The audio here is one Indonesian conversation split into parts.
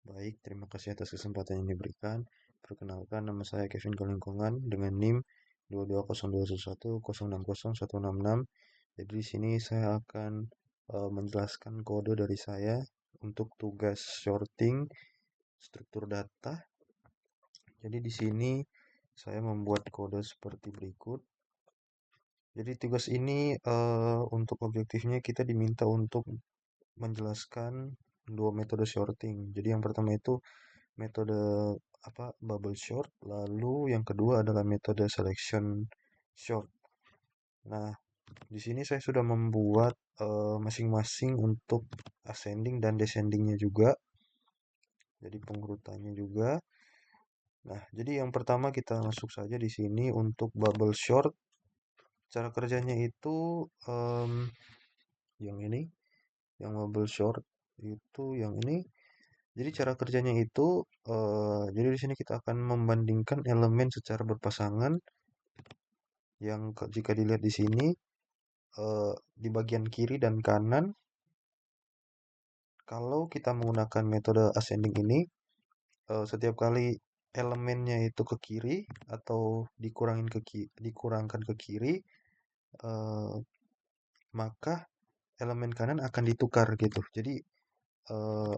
Baik, terima kasih atas kesempatan yang diberikan. Perkenalkan, nama saya Kevin Kalingkongan dengan NIM 22021060166. Jadi di sini saya akan menjelaskan kode dari saya untuk tugas sorting struktur data. Jadi di sini saya membuat kode seperti berikut. Jadi tugas ini untuk objektifnya kita diminta untuk menjelaskan dua metode sorting. Jadi yang pertama itu metode bubble sort, lalu yang kedua adalah metode selection sort. Nah, di sini saya sudah membuat masing-masing untuk ascending dan descendingnya juga. Jadi pengurutannya juga. Nah, jadi yang pertama kita masuk saja di sini untuk bubble sort. Cara kerjanya itu yang ini, yang bubble sort itu yang ini. Jadi cara kerjanya itu, jadi di sini kita akan membandingkan elemen secara berpasangan yang jika dilihat di sini di bagian kiri dan kanan. Kalau kita menggunakan metode ascending ini, setiap kali elemennya itu ke kiri atau dikurangkan ke kiri, eh, maka elemen kanan akan ditukar gitu. Jadi eh,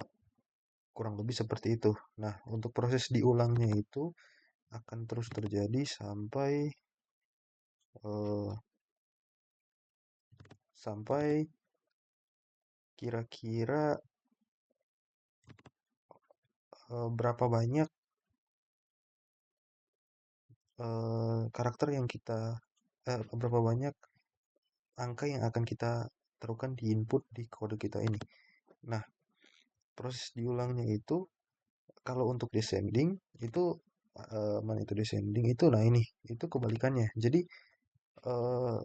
kurang lebih seperti itu. Nah, untuk proses diulangnya itu akan terus terjadi eh, sampai kira-kira berapa banyak karakter yang berapa banyak angka yang akan kita taruhkan di input di kode kita ini. Nah, proses diulangnya itu kalau untuk descending itu mana itu descending itu, nah ini itu kebalikannya. Jadi eh,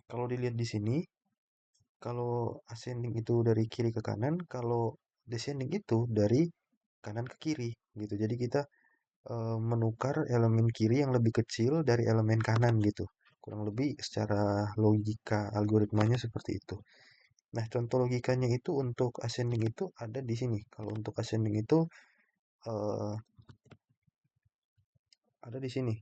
kalau dilihat di sini, kalau ascending itu dari kiri ke kanan, kalau descending itu dari kanan ke kiri gitu. Jadi kita menukar elemen kiri yang lebih kecil dari elemen kanan gitu. Kurang lebih secara logika algoritmanya seperti itu. Nah, contoh logikanya itu untuk ascending itu ada di sini. Kalau untuk ascending itu eh, ada di sini.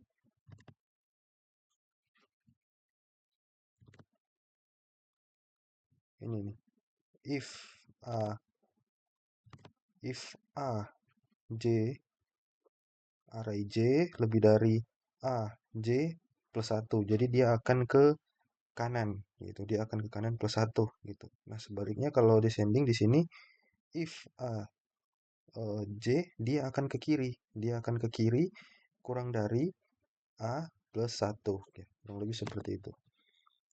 Ini nih. If A if A J array J lebih dari A J plus 1. Jadi dia akan ke kanan gitu. Dia akan ke kanan plus 1 gitu. Nah, sebaliknya kalau descending di sini if A J dia akan ke kiri. Dia akan ke kiri kurang dari A plus 1. Ya, kurang lebih seperti itu.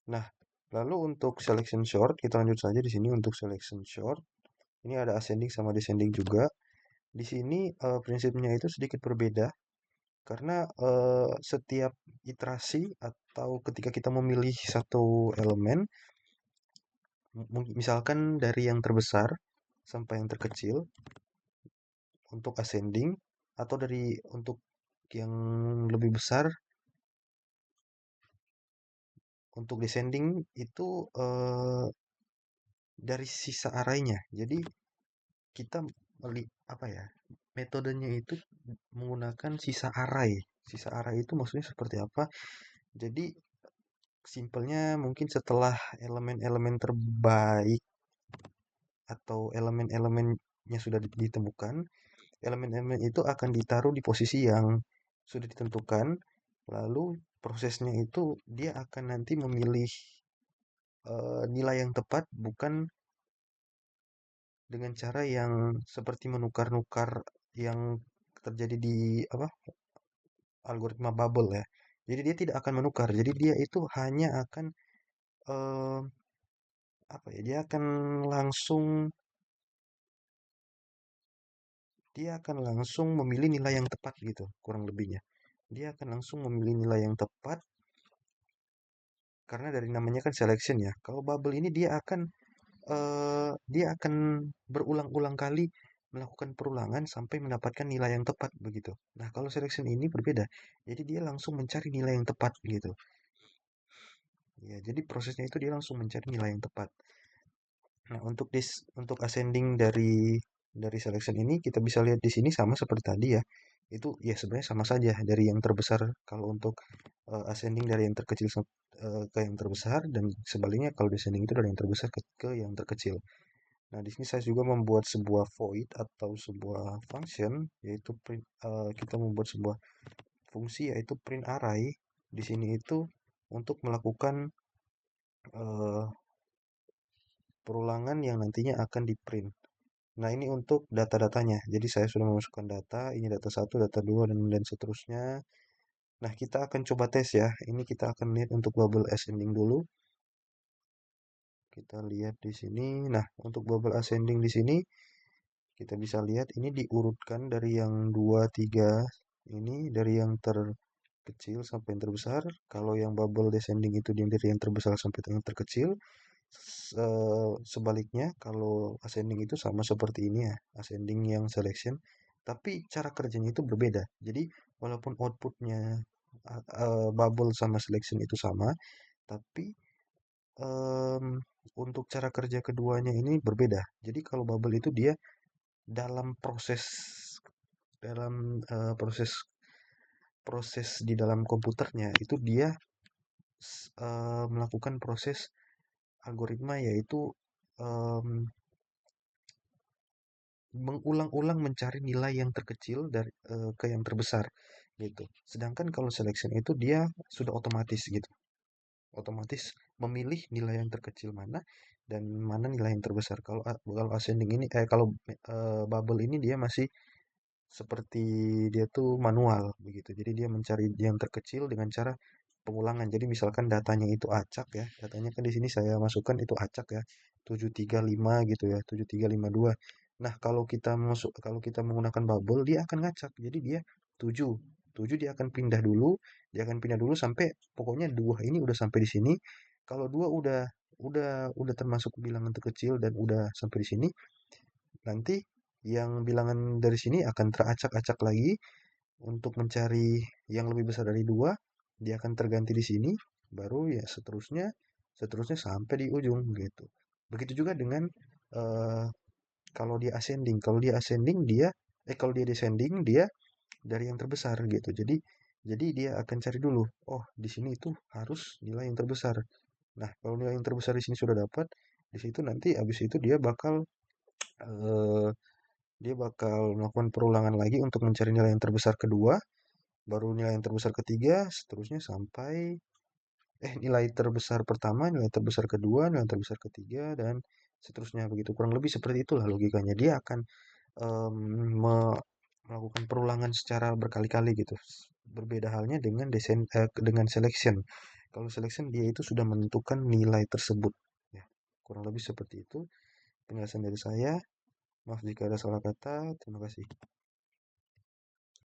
Nah, lalu untuk selection short, kita lanjut saja di sini untuk selection short. Ini ada ascending sama descending juga. Di sini prinsipnya itu sedikit berbeda karena setiap iterasi atau ketika kita memilih satu elemen, misalkan dari yang terbesar sampai yang terkecil untuk ascending atau dari untuk yang lebih besar untuk descending itu dari sisa arraynya. Jadi kita apa ya? Metodenya itu menggunakan sisa array. Sisa array itu maksudnya seperti apa? Jadi simpelnya mungkin setelah elemen-elemen terbaik atau elemen-elemennya sudah ditemukan, elemen-elemen itu akan ditaruh di posisi yang sudah ditentukan. Lalu prosesnya itu dia akan nanti memilih nilai yang tepat bukan dengan cara yang seperti menukar-nukar yang terjadi di apa algoritma bubble ya. Jadi dia tidak akan menukar. Jadi dia itu hanya akan eh, apa ya? Dia akan langsung memilih nilai yang tepat gitu, kurang lebihnya. Dia akan langsung memilih nilai yang tepat karena dari namanya kan selection ya. Kalau bubble ini dia akan berulang-ulang kali melakukan perulangan sampai mendapatkan nilai yang tepat begitu. Nah, kalau selection ini berbeda. Jadi dia langsung mencari nilai yang tepat gitu. Ya, jadi prosesnya itu dia langsung mencari nilai yang tepat. Nah, untuk ascending dari dari selection ini kita bisa lihat di sini sama seperti tadi ya. Itu ya sebenarnya sama saja dari yang terbesar kalau untuk ascending dari yang terkecil ke yang terbesar dan sebaliknya kalau descending itu dari yang terbesar ke yang terkecil. Nah, di sini saya juga membuat sebuah void atau sebuah function yaitu kita membuat sebuah fungsi yaitu print array. Di sini itu untuk melakukan eh, perulangan yang nantinya akan di print. Nah, ini untuk data-datanya. Jadi saya sudah memasukkan data, ini data satu, data 2 dan seterusnya. Nah, kita akan coba tes ya. Ini kita akan lihat untuk bubble ascending dulu. Kita lihat di sini. Nah, untuk bubble ascending di sini kita bisa lihat ini diurutkan dari yang 2 3 ini dari yang terkecil sampai yang terbesar. Kalau yang bubble descending itu dari yang terbesar sampai yang terkecil. Sebaliknya kalau ascending itu sama seperti ini ya, ascending yang selection, tapi cara kerjanya itu berbeda. Jadi walaupun outputnya bubble sama selection itu sama, tapi em, untuk cara kerja keduanya ini berbeda. Jadi kalau bubble itu dia dalam proses proses proses di dalam komputernya itu dia melakukan proses algoritma yaitu em, mengulang-ulang mencari nilai yang terkecil dari ke yang terbesar gitu. Sedangkan kalau selection itu dia sudah otomatis gitu. Otomatis memilih nilai yang terkecil mana dan mana nilai yang terbesar. Kalau ascending ini kalau bubble ini dia masih seperti dia tuh manual begitu. Jadi dia mencari yang terkecil dengan cara pengulangan. Jadi misalkan datanya itu acak ya. Datanya kan di sini saya masukkan itu acak ya. 735 gitu ya. 7352. Nah, kalau kita menggunakan bubble dia akan ngacak. Jadi dia 7. 7 dia akan pindah dulu, dia akan pindah dulu sampai pokoknya dua ini udah sampai di sini. Kalau dua udah termasuk bilangan terkecil dan udah sampai di sini, nanti yang bilangan dari sini akan teracak-acak lagi untuk mencari yang lebih besar dari dua, dia akan terganti di sini, baru ya seterusnya, seterusnya sampai di ujung gitu. Begitu juga dengan eh, kalau dia ascending, kalau dia descending dia dari yang terbesar gitu. Jadi dia akan cari dulu, oh di sini itu harus nilai yang terbesar. Nah, kalau nilai yang terbesar di sini sudah dapat, di situ nanti habis itu eh, dia bakal melakukan perulangan lagi untuk mencari nilai yang terbesar kedua, baru nilai yang terbesar ketiga, seterusnya sampai nilai terbesar pertama, nilai terbesar kedua, nilai terbesar ketiga, dan seterusnya begitu. Kurang lebih seperti itulah logikanya. Dia akan em, melakukan perulangan secara berkali-kali gitu. Berbeda halnya dengan selection. Kalau selection dia itu sudah menentukan nilai tersebut. Ya, kurang lebih seperti itu penjelasan dari saya. Maaf jika ada salah kata. Terima kasih.